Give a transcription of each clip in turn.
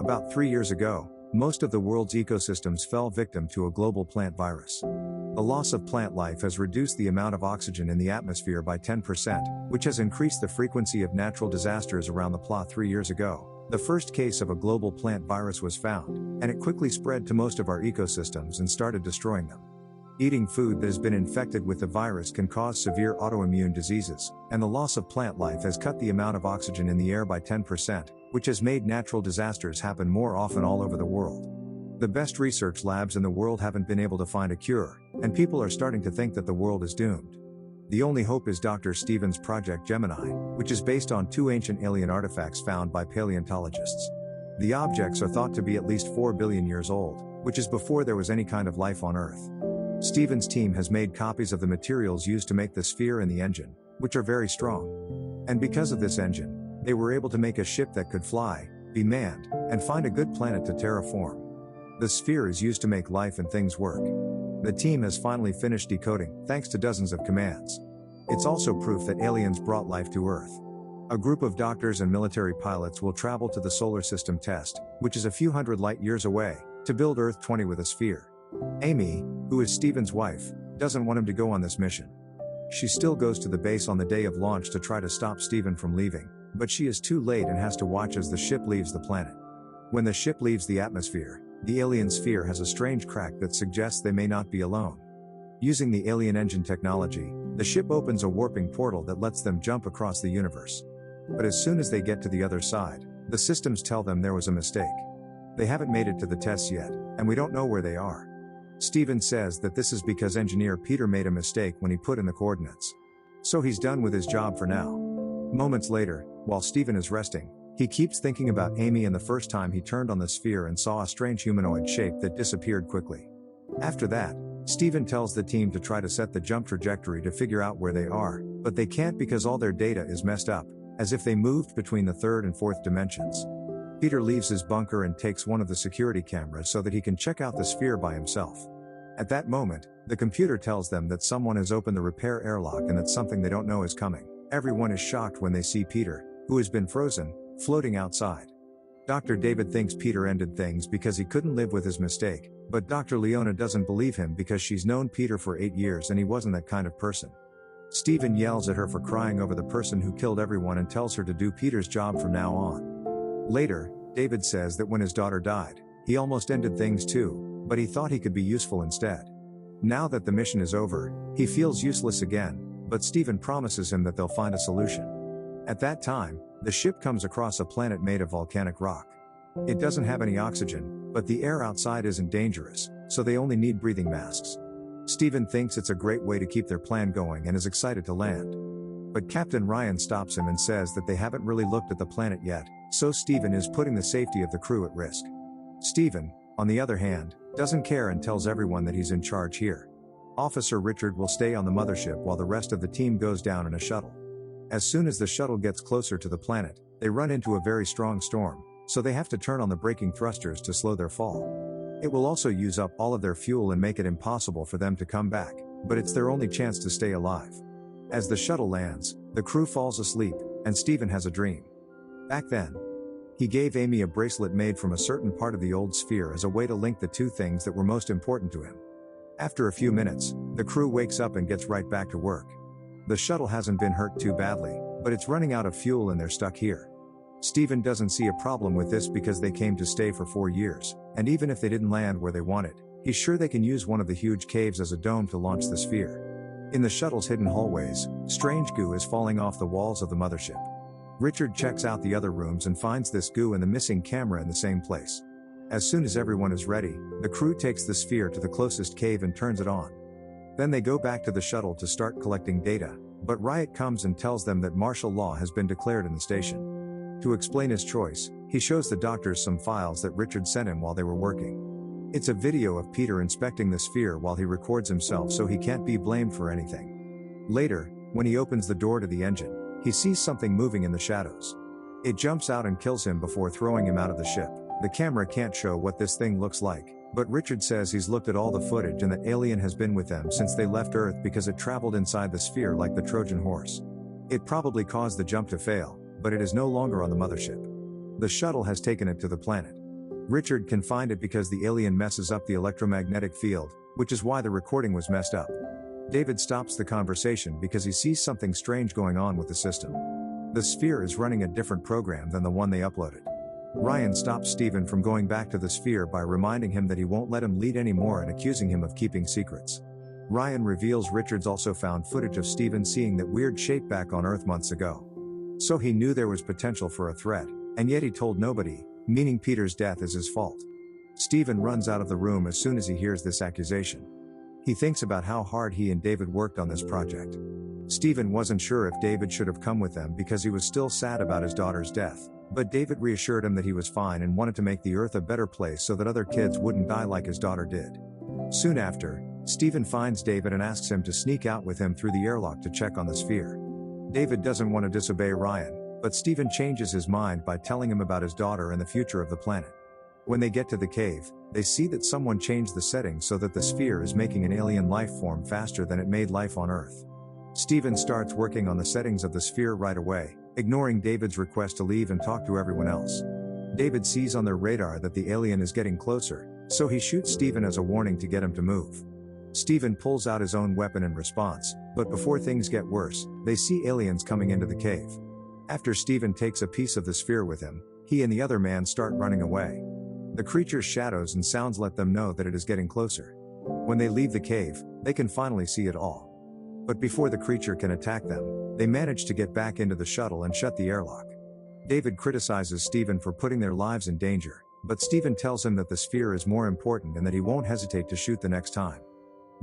About 3 years ago, most of the world's ecosystems fell victim to a global plant virus. The loss of plant life has reduced the amount of oxygen in the atmosphere by 10%, which has increased the frequency of natural disasters around the planet. 3 years ago, the first case of a global plant virus was found, and it quickly spread to most of our ecosystems and started destroying them. Eating food that has been infected with the virus can cause severe autoimmune diseases, and the loss of plant life has cut the amount of oxygen in the air by 10%, which has made natural disasters happen more often all over the world. The best research labs in the world haven't been able to find a cure, and people are starting to think that the world is doomed. The only hope is Dr. Stephen's Project Gemini, which is based on 2 ancient alien artifacts found by paleontologists. The objects are thought to be at least 4 billion years old, which is before there was any kind of life on Earth. Stephen's team has made copies of the materials used to make the sphere and the engine, which are very strong. And because of this engine, they were able to make a ship that could fly, be manned, and find a good planet to terraform. The sphere is used to make life and things work. The team has finally finished decoding, thanks to dozens of commands. It's also proof that aliens brought life to Earth. A group of doctors and military pilots will travel to the solar system test, which is a few hundred light years away, to build Earth 20 with a sphere. Amy, who is Stephen's wife, doesn't want him to go on this mission. She still goes to the base on the day of launch to try to stop Stephen from leaving, but she is too late and has to watch as the ship leaves the planet. When the ship leaves the atmosphere, the alien sphere has a strange crack that suggests they may not be alone. Using the alien engine technology, the ship opens a warping portal that lets them jump across the universe. But as soon as they get to the other side, the systems tell them there was a mistake. They haven't made it to the tests yet, and we don't know where they are. Stephen says that this is because engineer Peter made a mistake when he put in the coordinates. So he's done with his job for now. Moments later, while Stephen is resting, he keeps thinking about Amy and the first time he turned on the sphere and saw a strange humanoid shape that disappeared quickly. After that, Stephen tells the team to try to set the jump trajectory to figure out where they are, but they can't because all their data is messed up, as if they moved between the 3rd and 4th dimensions. Peter leaves his bunker and takes one of the security cameras so that he can check out the sphere by himself. At that moment, the computer tells them that someone has opened the repair airlock and that something they don't know is coming. Everyone is shocked when they see Peter, who has been frozen, floating outside. Dr. David thinks Peter ended things because he couldn't live with his mistake, but Dr. Leona doesn't believe him because she's known Peter for 8 years and he wasn't that kind of person. Stephen yells at her for crying over the person who killed everyone and tells her to do Peter's job from now on. Later, David says that when his daughter died, he almost ended things too, but he thought he could be useful instead. Now that the mission is over, he feels useless again, but Stephen promises him that they'll find a solution. At that time, the ship comes across a planet made of volcanic rock. It doesn't have any oxygen, but the air outside isn't dangerous, so they only need breathing masks. Stephen thinks it's a great way to keep their plan going and is excited to land. But Captain Ryan stops him and says that they haven't really looked at the planet yet, so Stephen is putting the safety of the crew at risk. Stephen, on the other hand, doesn't care and tells everyone that he's in charge here. Officer Richard will stay on the mothership while the rest of the team goes down in a shuttle. As soon as the shuttle gets closer to the planet, they run into a very strong storm, so they have to turn on the braking thrusters to slow their fall. It will also use up all of their fuel and make it impossible for them to come back, but it's their only chance to stay alive. As the shuttle lands, the crew falls asleep, and Stephen has a dream. Back then, he gave Amy a bracelet made from a certain part of the old sphere as a way to link the 2 things that were most important to him. After a few minutes, the crew wakes up and gets right back to work. The shuttle hasn't been hurt too badly, but it's running out of fuel and they're stuck here. Stephen doesn't see a problem with this because they came to stay for 4 years, and even if they didn't land where they wanted, he's sure they can use one of the huge caves as a dome to launch the sphere. In the shuttle's hidden hallways, strange goo is falling off the walls of the mothership. Richard checks out the other rooms and finds this goo and the missing camera in the same place. As soon as everyone is ready, the crew takes the sphere to the closest cave and turns it on. Then they go back to the shuttle to start collecting data, but Riot comes and tells them that martial law has been declared in the station. To explain his choice, he shows the doctors some files that Richard sent him while they were working. It's a video of Peter inspecting the sphere while he records himself so he can't be blamed for anything. Later, when he opens the door to the engine, he sees something moving in the shadows. It jumps out and kills him before throwing him out of the ship. The camera can't show what this thing looks like, but Richard says he's looked at all the footage and that alien has been with them since they left Earth because it traveled inside the sphere like the Trojan horse. It probably caused the jump to fail, but it is no longer on the mothership. The shuttle has taken it to the planet. Richard can find it because the alien messes up the electromagnetic field, which is why the recording was messed up. David stops the conversation because he sees something strange going on with the system. The sphere is running a different program than the one they uploaded. Ryan stops Steven from going back to the sphere by reminding him that he won't let him lead anymore and accusing him of keeping secrets. Ryan reveals Richard's also found footage of Steven seeing that weird shape back on Earth months ago. So he knew there was potential for a threat, and yet he told nobody, meaning Peter's death is his fault. Steven runs out of the room as soon as he hears this accusation. He thinks about how hard he and David worked on this project. Steven wasn't sure if David should have come with them because he was still sad about his daughter's death, but David reassured him that he was fine and wanted to make the Earth a better place so that other kids wouldn't die like his daughter did. Soon after, Steven finds David and asks him to sneak out with him through the airlock to check on the sphere. David doesn't want to disobey Ryan, but Steven changes his mind by telling him about his daughter and the future of the planet. When they get to the cave, they see that someone changed the settings so that the sphere is making an alien life form faster than it made life on Earth. Steven starts working on the settings of the sphere right away, ignoring David's request to leave and talk to everyone else. David sees on their radar that the alien is getting closer, so he shoots Steven as a warning to get him to move. Steven pulls out his own weapon in response, but before things get worse, they see aliens coming into the cave. After Steven takes a piece of the sphere with him, he and the other man start running away. The creature's shadows and sounds let them know that it is getting closer. When they leave the cave, they can finally see it all. But before the creature can attack them, they manage to get back into the shuttle and shut the airlock. David criticizes Steven for putting their lives in danger, but Steven tells him that the sphere is more important and that he won't hesitate to shoot the next time.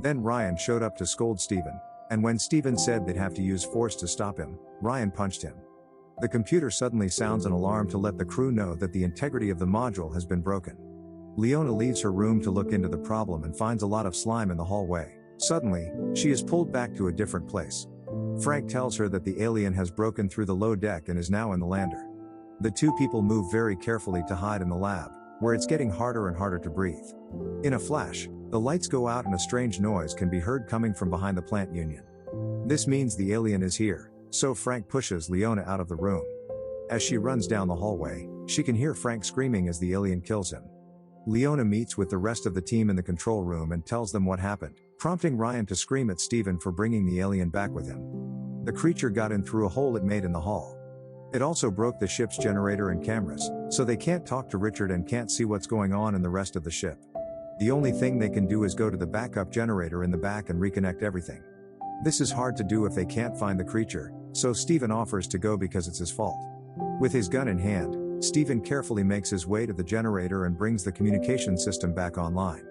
Then Ryan showed up to scold Steven, and when Steven said they'd have to use force to stop him, Ryan punched him. The computer suddenly sounds an alarm to let the crew know that the integrity of the module has been broken. Leona leaves her room to look into the problem and finds a lot of slime in the hallway. Suddenly, she is pulled back to a different place. Frank tells her that the alien has broken through the low deck and is now in the lander. The two people move very carefully to hide in the lab, where it's getting harder and harder to breathe. In a flash, the lights go out and a strange noise can be heard coming from behind the plant union. This means the alien is here, so Frank pushes Leona out of the room. As she runs down the hallway, she can hear Frank screaming as the alien kills him. Leona meets with the rest of the team in the control room and tells them what happened, prompting Ryan to scream at Steven for bringing the alien back with him. The creature got in through a hole it made in the hull. It also broke the ship's generator and cameras, so they can't talk to Richard and can't see what's going on in the rest of the ship. The only thing they can do is go to the backup generator in the back and reconnect everything. This is hard to do if they can't find the creature, so Steven offers to go because it's his fault. With his gun in hand, Steven carefully makes his way to the generator and brings the communication system back online.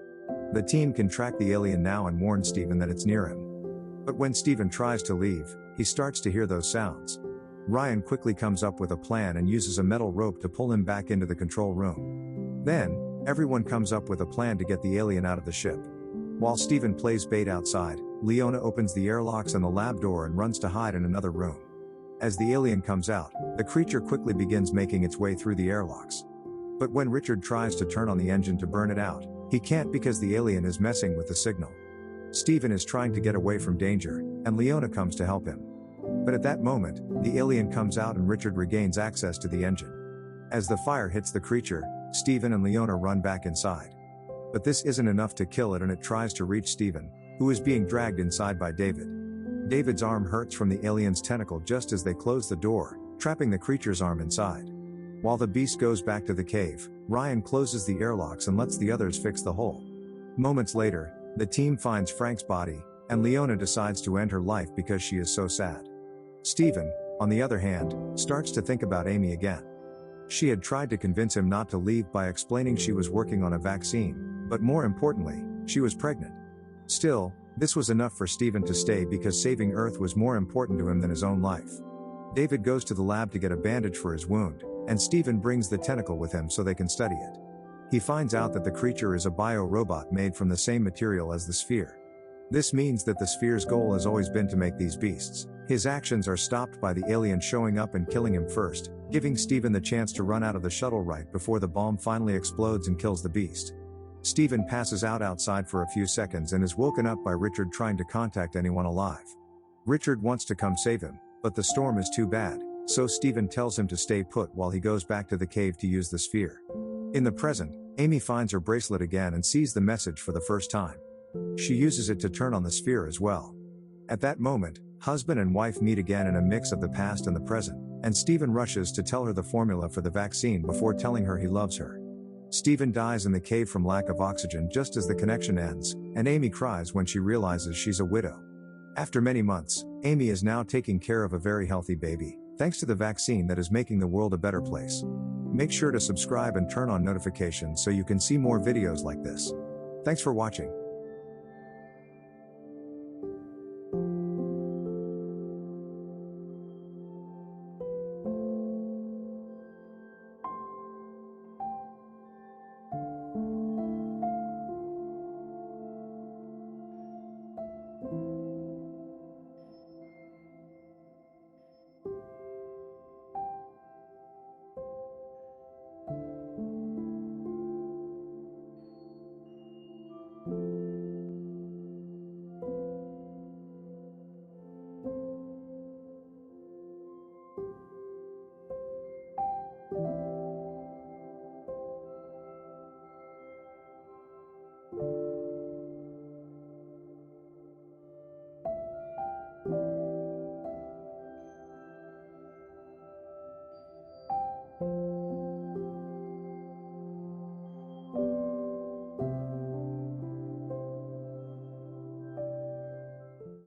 The team can track the alien now and warn Steven that it's near him. But when Steven tries to leave, he starts to hear those sounds. Ryan quickly comes up with a plan and uses a metal rope to pull him back into the control room. Then, everyone comes up with a plan to get the alien out of the ship. While Steven plays bait outside, Leona opens the airlocks and the lab door and runs to hide in another room. As the alien comes out, the creature quickly begins making its way through the airlocks. But when Richard tries to turn on the engine to burn it out, he can't because the alien is messing with the signal. Steven is trying to get away from danger, and Leona comes to help him. But at that moment, the alien comes out and Richard regains access to the engine. As the fire hits the creature, Steven and Leona run back inside. But this isn't enough to kill it and it tries to reach Steven, who is being dragged inside by David. David's arm hurts from the alien's tentacle just as they close the door, trapping the creature's arm inside. While the beast goes back to the cave, Ryan closes the airlocks and lets the others fix the hole. Moments later, the team finds Frank's body, and Leona decides to end her life because she is so sad. Steven, on the other hand, starts to think about Amy again. She had tried to convince him not to leave by explaining she was working on a vaccine, but more importantly, she was pregnant. Still, this was enough for Steven to stay because saving Earth was more important to him than his own life. David goes to the lab to get a bandage for his wound, and Steven brings the tentacle with him so they can study it. He finds out that the creature is a bio-robot made from the same material as the sphere. This means that the sphere's goal has always been to make these beasts. His actions are stopped by the alien showing up and killing him first, giving Steven the chance to run out of the shuttle right before the bomb finally explodes and kills the beast. Steven passes out outside for a few seconds and is woken up by Richard trying to contact anyone alive. Richard wants to come save him, but the storm is too bad, so Steven tells him to stay put while he goes back to the cave to use the sphere. In the present, Amy finds her bracelet again and sees the message for the first time. She uses it to turn on the sphere as well. At that moment, husband and wife meet again in a mix of the past and the present, and Stephen rushes to tell her the formula for the vaccine before telling her he loves her. Stephen dies in the cave from lack of oxygen just as the connection ends, and Amy cries when she realizes she's a widow. After many months, Amy is now taking care of a very healthy baby, thanks to the vaccine that is making the world a better place. Make sure to subscribe and turn on notifications so you can see more videos like this. Thanks for watching.